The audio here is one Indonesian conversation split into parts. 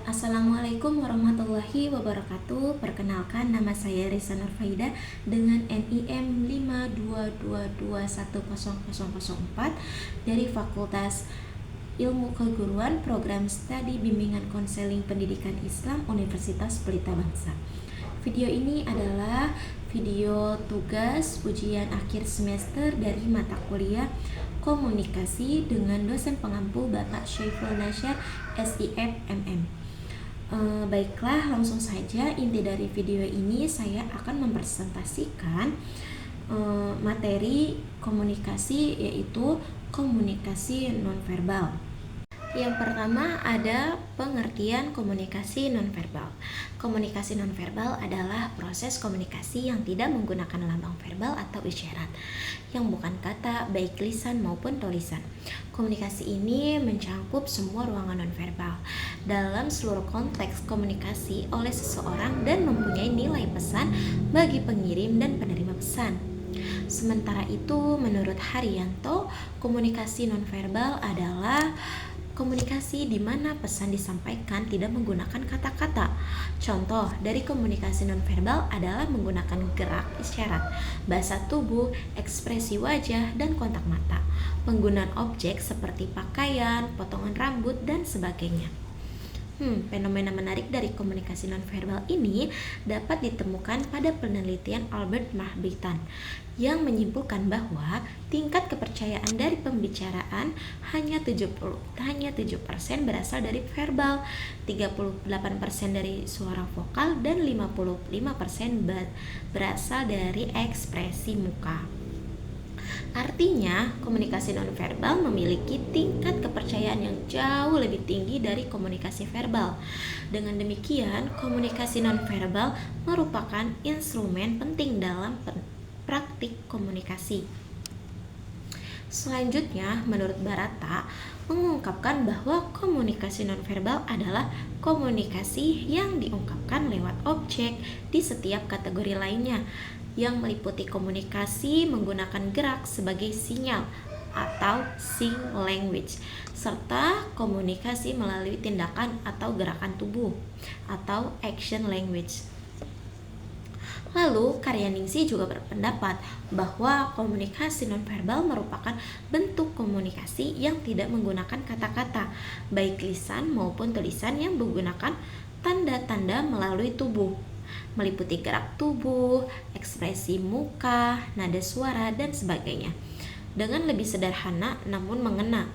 Assalamualaikum warahmatullahi wabarakatuh. Perkenalkan, nama saya Risa Nurfaida dengan NIM 522210004 dari Fakultas Ilmu Keguruan Program Studi Bimbingan Konseling Pendidikan Islam Universitas Pelita Bangsa. Video ini adalah video tugas ujian akhir semester dari mata kuliah Komunikasi dengan dosen pengampu Bapak Syaiful Nasyar SIF MM. Baiklah, langsung saja inti dari video ini saya akan mempresentasikan materi komunikasi, yaitu komunikasi nonverbal. Yang pertama ada pengertian komunikasi nonverbal. Komunikasi nonverbal adalah proses komunikasi yang tidak menggunakan lambang verbal atau isyarat, yang bukan kata baik lisan maupun tulisan. Komunikasi ini mencakup semua ruangan nonverbal dalam seluruh konteks komunikasi oleh seseorang dan mempunyai nilai pesan bagi pengirim dan penerima pesan. Sementara itu, menurut Haryanto, komunikasi nonverbal adalah komunikasi di mana pesan disampaikan tidak menggunakan kata-kata. Contoh dari komunikasi nonverbal adalah menggunakan gerak isyarat, bahasa tubuh, ekspresi wajah, dan kontak mata. Penggunaan objek seperti pakaian, potongan rambut, dan sebagainya. Fenomena menarik dari komunikasi nonverbal ini dapat ditemukan pada penelitian Albert Mahbitan yang menyimpulkan bahwa tingkat kepercayaan dari pembicaraan hanya 7% berasal dari verbal, 38% dari suara vokal, dan 55% berasal dari ekspresi muka. Artinya, komunikasi nonverbal memiliki tingkat kepercayaan yang jauh lebih tinggi dari komunikasi verbal. Dengan demikian, komunikasi nonverbal merupakan instrumen penting dalam praktik komunikasi. Selanjutnya, menurut Barata, mengungkapkan bahwa komunikasi nonverbal adalah komunikasi yang diungkapkan lewat objek di setiap kategori lainnya, yang meliputi komunikasi menggunakan gerak sebagai sinyal atau sign language, serta komunikasi melalui tindakan atau gerakan tubuh atau action language. Lalu, Karyaningsih juga berpendapat bahwa komunikasi nonverbal merupakan bentuk komunikasi yang tidak menggunakan kata-kata, baik lisan maupun tulisan, yang menggunakan tanda-tanda melalui tubuh, meliputi gerak tubuh, ekspresi muka, nada suara, dan sebagainya. Dengan lebih sederhana namun mengena.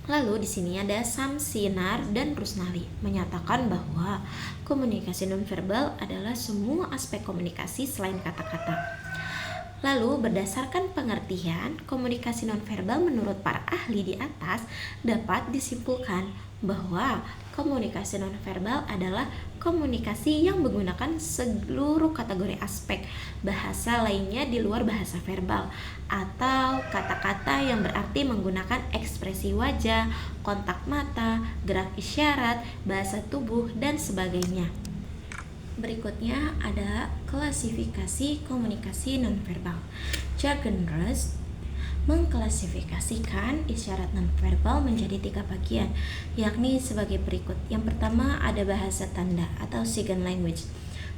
Lalu di sini ada Samsinar dan Rusnali menyatakan bahwa komunikasi nonverbal adalah semua aspek komunikasi selain kata-kata. Lalu berdasarkan pengertian komunikasi nonverbal menurut para ahli di atas, dapat disimpulkan bahwa komunikasi nonverbal adalah komunikasi yang menggunakan seluruh kategori aspek bahasa lainnya di luar bahasa verbal, atau kata-kata yang berarti menggunakan ekspresi wajah, kontak mata, gerak isyarat, bahasa tubuh, dan sebagainya. Berikutnya ada klasifikasi komunikasi nonverbal. Jurgen Rust mengklasifikasikan isyarat nonverbal menjadi 3 bagian, yakni sebagai berikut. Yang pertama ada bahasa tanda atau sign language.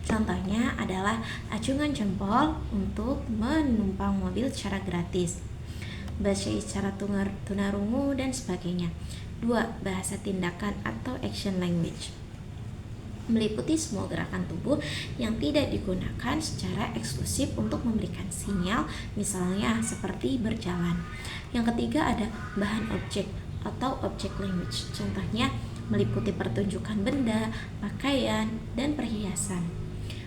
Contohnya adalah acungan jempol untuk menumpang mobil secara gratis, bahasa isyarat tunarungu, dan sebagainya. 2. Bahasa tindakan atau action language, meliputi semua gerakan tubuh yang tidak digunakan secara eksklusif untuk memberikan sinyal, misalnya seperti berjalan. Yang ketiga ada bahan objek atau object language. Contohnya meliputi pertunjukan benda, pakaian, dan perhiasan.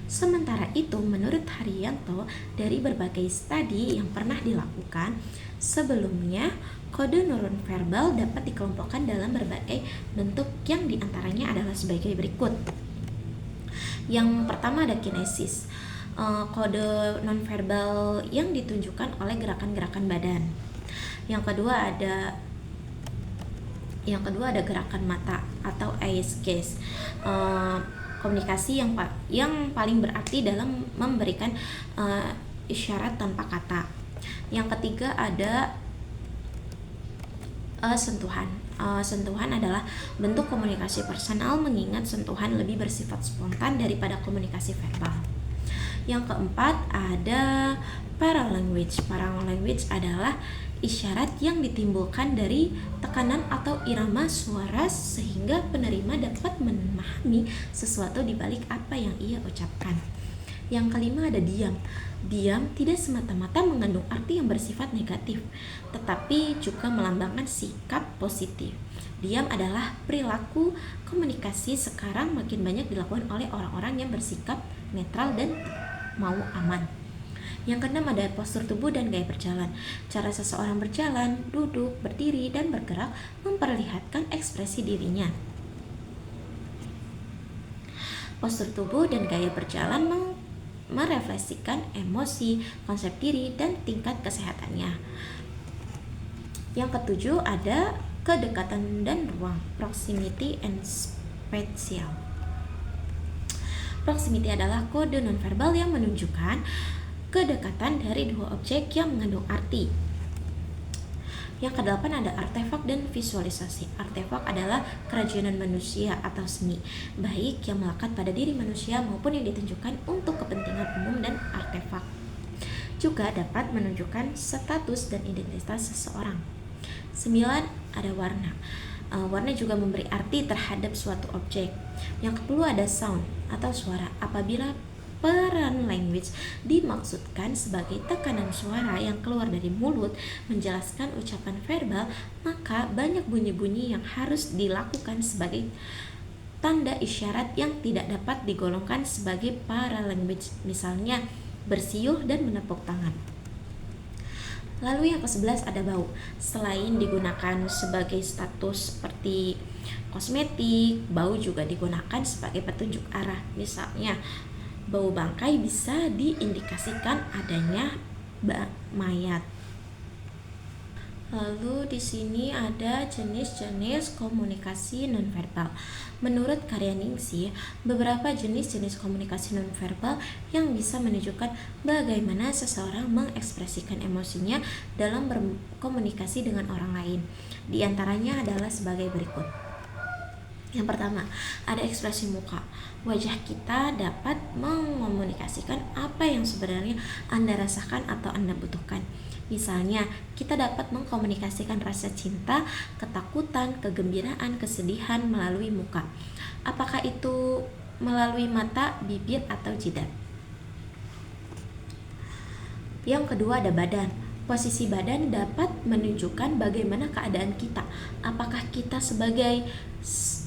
Sementara itu, menurut Haryanto, dari berbagai studi yang pernah dilakukan sebelumnya, kode nonverbal dapat dikelompokkan dalam berbagai bentuk yang diantaranya adalah sebagai berikut. Yang pertama ada kinesis, kode nonverbal yang ditunjukkan oleh gerakan-gerakan badan. Yang kedua ada gerakan mata atau eyes gaze, komunikasi yang paling berarti dalam memberikan isyarat tanpa kata. Yang ketiga ada sentuhan sentuhan adalah bentuk komunikasi personal, mengingat sentuhan lebih bersifat spontan daripada komunikasi verbal. Yang keempat ada paralanguage. Paralanguage adalah isyarat yang ditimbulkan dari tekanan atau irama suara sehingga penerima dapat memahami sesuatu di balik apa yang ia ucapkan. Yang kelima ada diam. Diam tidak semata-mata mengandung arti yang bersifat negatif, tetapi juga melambangkan sikap positif. Diam adalah perilaku komunikasi sekarang makin banyak dilakukan oleh orang-orang yang bersikap netral dan mau aman. Yang keenam ada postur tubuh dan gaya berjalan. Cara seseorang berjalan, duduk, berdiri, dan bergerak memperlihatkan ekspresi dirinya. Postur tubuh dan gaya berjalan merefleksikan emosi, konsep diri, dan tingkat kesehatannya. Yang ketujuh ada kedekatan dan ruang, proximity and spatial. Proximity adalah kode nonverbal yang menunjukkan kedekatan dari dua objek yang mengandung arti. Yang kedelapan ada artefak dan visualisasi. Artefak adalah kerajinan manusia atau seni, baik yang melekat pada diri manusia maupun yang ditunjukkan untuk kepentingan umum, dan artefak juga dapat menunjukkan status dan identitas seseorang. 9. Ada warna. Warna juga memberi arti terhadap suatu objek. Yang ke-10 ada sound atau suara. Apabila paralanguage dimaksudkan sebagai tekanan suara yang keluar dari mulut menjelaskan ucapan verbal, maka banyak bunyi-bunyi yang harus dilakukan sebagai tanda isyarat yang tidak dapat digolongkan sebagai paralanguage, misalnya bersiul dan menepuk tangan. Lalu yang ke-11 ada bau. Selain digunakan sebagai status seperti kosmetik, bau juga digunakan sebagai petunjuk arah. Misalnya, bau bangkai bisa diindikasikan adanya mayat. Lalu di sini ada jenis-jenis komunikasi nonverbal. Menurut Karyaningsih, beberapa jenis-jenis komunikasi nonverbal yang bisa menunjukkan bagaimana seseorang mengekspresikan emosinya dalam berkomunikasi dengan orang lain. Di antaranya adalah sebagai berikut. Yang pertama, ada ekspresi muka. Wajah kita dapat mengomunikasikan apa yang sebenarnya Anda rasakan atau Anda butuhkan. Misalnya, kita dapat mengkomunikasikan rasa cinta, ketakutan, kegembiraan, kesedihan melalui muka. Apakah itu melalui mata, bibir, atau jidat? Yang kedua ada badan. Posisi badan dapat menunjukkan bagaimana keadaan kita. Apakah kita sebagai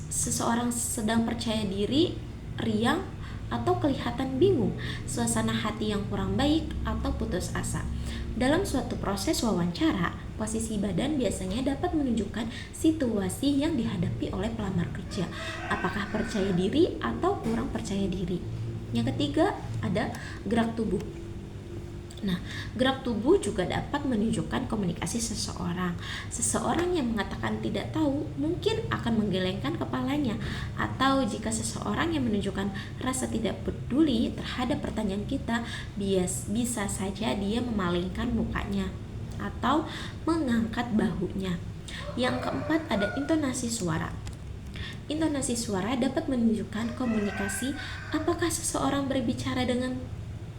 seseorang sedang percaya diri, riang, atau kelihatan bingung, suasana hati yang kurang baik, atau putus asa. Dalam suatu proses wawancara, posisi badan biasanya dapat menunjukkan situasi yang dihadapi oleh pelamar kerja. Apakah percaya diri atau kurang percaya diri? Yang ketiga ada gerak tubuh. Nah, gerak tubuh juga dapat menunjukkan komunikasi seseorang. Seseorang yang mengatakan tidak tahu mungkin akan menggelengkan kepalanya, atau jika seseorang yang menunjukkan rasa tidak peduli terhadap pertanyaan kita, bisa saja dia memalingkan mukanya atau mengangkat bahunya. Yang keempat ada intonasi suara. Intonasi suara dapat menunjukkan komunikasi, apakah seseorang berbicara dengan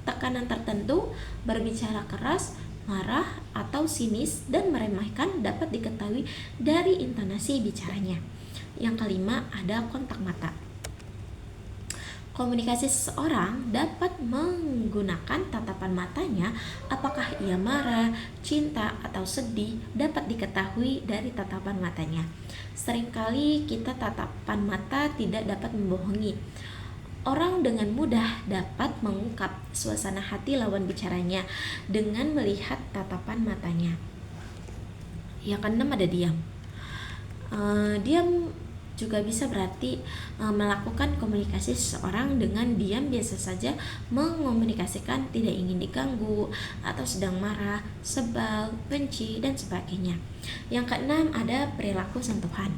tekanan tertentu, berbicara keras, marah, atau sinis, dan meremehkan dapat diketahui dari intonasi bicaranya. Yang kelima ada kontak mata. Komunikasi seseorang dapat menggunakan tatapan matanya. Apakah ia marah, cinta, atau sedih dapat diketahui dari tatapan matanya. Seringkali tatapan mata tidak dapat membohongi. Orang dengan mudah dapat mengungkap suasana hati lawan bicaranya dengan melihat tatapan matanya. Yang keenam ada diam. Diam juga bisa berarti melakukan komunikasi seseorang dengan diam biasa saja mengomunikasikan tidak ingin diganggu atau sedang marah, sebal, benci, dan sebagainya. Yang keenam ada perilaku sentuhan.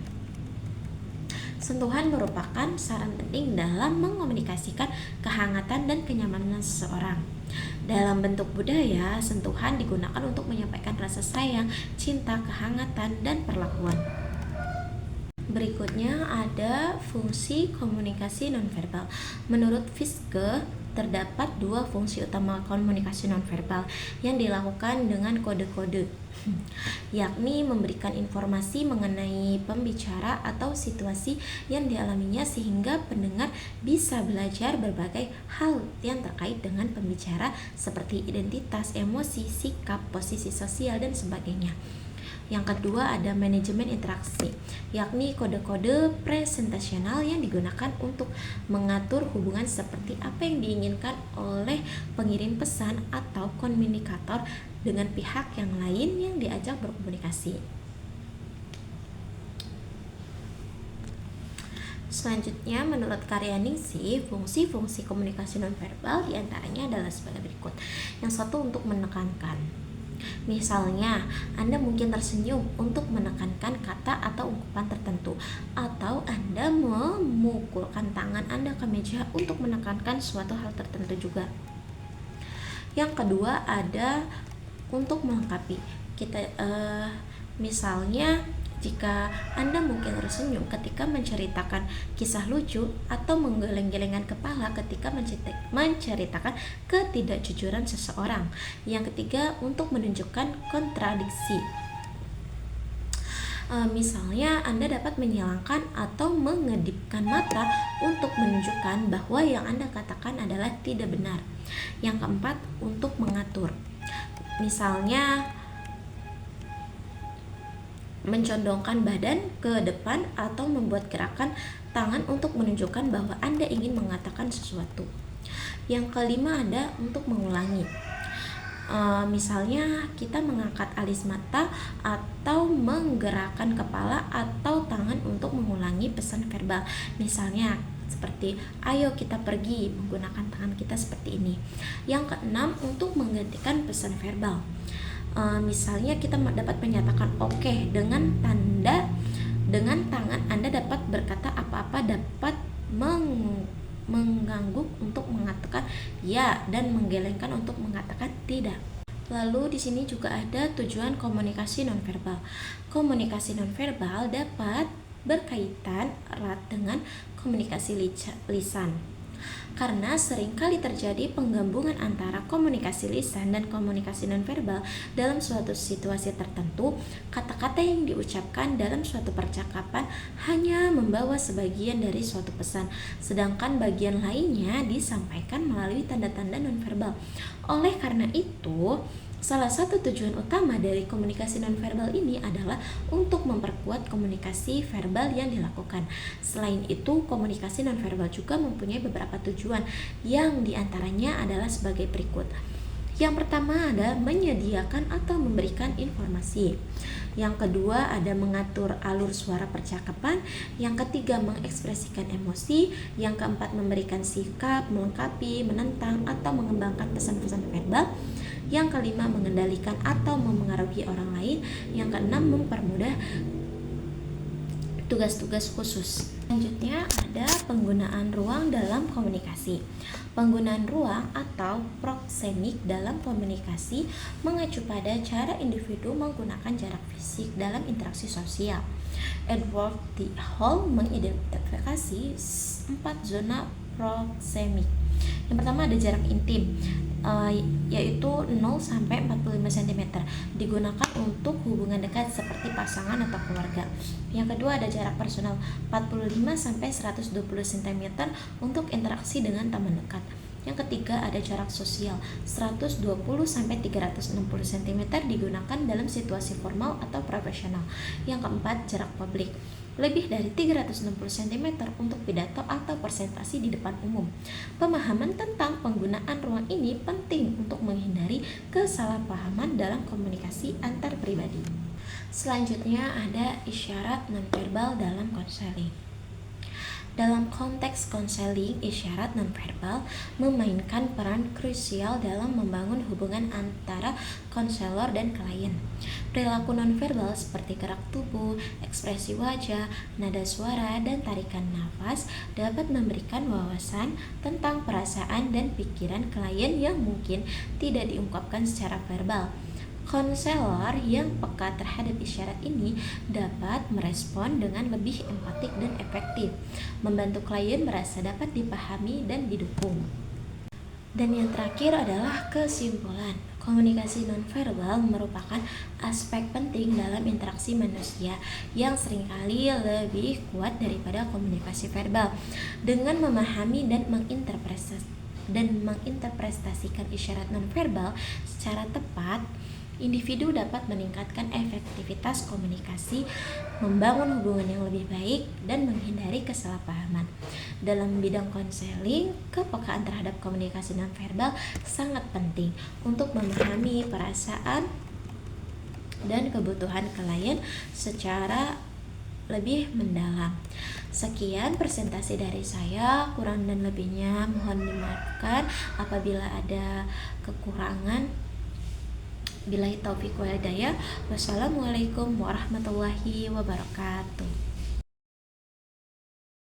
Sentuhan merupakan saran penting dalam mengomunikasikan kehangatan dan kenyamanan seseorang. Dalam bentuk budaya, sentuhan digunakan untuk menyampaikan rasa sayang, cinta, kehangatan, dan perlakuan. Berikutnya ada fungsi komunikasi nonverbal. Menurut Fiske, terdapat dua fungsi utama komunikasi nonverbal yang dilakukan dengan kode-kode, yakni memberikan informasi mengenai pembicara atau situasi yang dialaminya sehingga pendengar bisa belajar berbagai hal yang terkait dengan pembicara seperti identitas, emosi, sikap, posisi sosial, dan sebagainya. Yang kedua ada manajemen interaksi, yakni kode-kode presentasional yang digunakan untuk mengatur hubungan seperti apa yang diinginkan oleh pengirim pesan atau komunikator dengan pihak yang lain yang diajak berkomunikasi. Selanjutnya, menurut Karyaningsih, fungsi-fungsi komunikasi nonverbal diantaranya adalah sebagai berikut. Yang satu, untuk menekankan. Misalnya, Anda mungkin tersenyum untuk menekankan kata atau ungkapan tertentu, atau Anda memukulkan tangan Anda ke meja untuk menekankan suatu hal tertentu juga. Yang kedua ada untuk melengkapi. Misalnya, jika Anda mungkin tersenyum ketika menceritakan kisah lucu atau menggeleng-gelengkan kepala ketika menceritakan ketidakjujuran seseorang. Yang ketiga, untuk menunjukkan kontradiksi. Misalnya, Anda dapat menyilangkan atau mengedipkan mata untuk menunjukkan bahwa yang Anda katakan adalah tidak benar. Yang keempat, untuk mengatur. Misalnya, mencondongkan badan ke depan atau membuat gerakan tangan untuk menunjukkan bahwa Anda ingin mengatakan sesuatu. Yang kelima ada untuk mengulangi. Misalnya kita mengangkat alis mata atau menggerakkan kepala atau tangan untuk mengulangi pesan verbal. Misalnya seperti ayo kita pergi, menggunakan tangan kita seperti ini. Yang keenam, untuk menggantikan pesan verbal. Misalnya kita dapat menyatakan oke dengan tangan Anda dapat berkata apa-apa, dapat mengangguk untuk mengatakan ya dan menggelengkan untuk mengatakan tidak. Lalu di sini juga ada tujuan komunikasi nonverbal. Komunikasi nonverbal dapat berkaitan erat dengan komunikasi lisan. Karena seringkali terjadi penggabungan antara komunikasi lisan dan komunikasi nonverbal dalam suatu situasi tertentu, kata-kata yang diucapkan dalam suatu percakapan hanya membawa sebagian dari suatu pesan, sedangkan bagian lainnya disampaikan melalui tanda-tanda nonverbal. Oleh karena itu, salah satu tujuan utama dari komunikasi nonverbal ini adalah untuk memperkuat komunikasi verbal yang dilakukan. Selain itu, komunikasi nonverbal juga mempunyai beberapa tujuan yang diantaranya adalah sebagai berikut. Yang pertama ada menyediakan atau memberikan informasi. Yang kedua ada mengatur alur suara percakapan. Yang ketiga mengekspresikan emosi. Yang keempat memberikan sikap, melengkapi, menentang, atau mengembangkan pesan-pesan verbal. Yang kelima mengendalikan atau memengaruhi orang lain. Yang keenam mempermudah tugas-tugas khusus. Selanjutnya ada penggunaan ruang dalam komunikasi. Penggunaan ruang atau proksemik dalam komunikasi mengacu pada cara individu menggunakan jarak fisik dalam interaksi sosial. Edward T. Hall mengidentifikasi 4 zona proksemik. Yang pertama ada jarak intim, yaitu 0 sampai 45 cm, digunakan untuk hubungan dekat seperti pasangan atau keluarga. Yang kedua ada jarak personal, 45 sampai 120 cm untuk interaksi dengan teman dekat. Yang ketiga ada jarak sosial, 120 sampai 360 cm, digunakan dalam situasi formal atau profesional. Yang keempat jarak publik, lebih dari 360 cm untuk pidato atau presentasi di depan umum. Pemahaman tentang penggunaan ruang ini penting untuk menghindari kesalahpahaman dalam komunikasi antar pribadi. Selanjutnya ada isyarat nonverbal dalam konseling. Dalam konteks konseling, isyarat nonverbal memainkan peran krusial dalam membangun hubungan antara konselor dan klien. Perilaku nonverbal seperti gerak tubuh, ekspresi wajah, nada suara, dan tarikan nafas dapat memberikan wawasan tentang perasaan dan pikiran klien yang mungkin tidak diungkapkan secara verbal. Konselor yang peka terhadap isyarat ini dapat merespon dengan lebih empatik dan efektif, membantu klien merasa dapat dipahami dan didukung. Dan yang terakhir adalah kesimpulan. Komunikasi nonverbal merupakan aspek penting dalam interaksi manusia yang seringkali lebih kuat daripada komunikasi verbal. Dengan memahami dan menginterpretasikan isyarat nonverbal secara tepat, individu dapat meningkatkan efektivitas komunikasi, membangun hubungan yang lebih baik, dan menghindari kesalahpahaman. Dalam bidang konseling, kepekaan terhadap komunikasi nonverbal sangat penting untuk memahami perasaan dan kebutuhan klien secara lebih mendalam. Sekian presentasi dari saya, kurang dan lebihnya mohon dimaafkan apabila ada kekurangan. Billahi taufiq wal hidayah. Wassalamualaikum warahmatullahi wabarakatuh.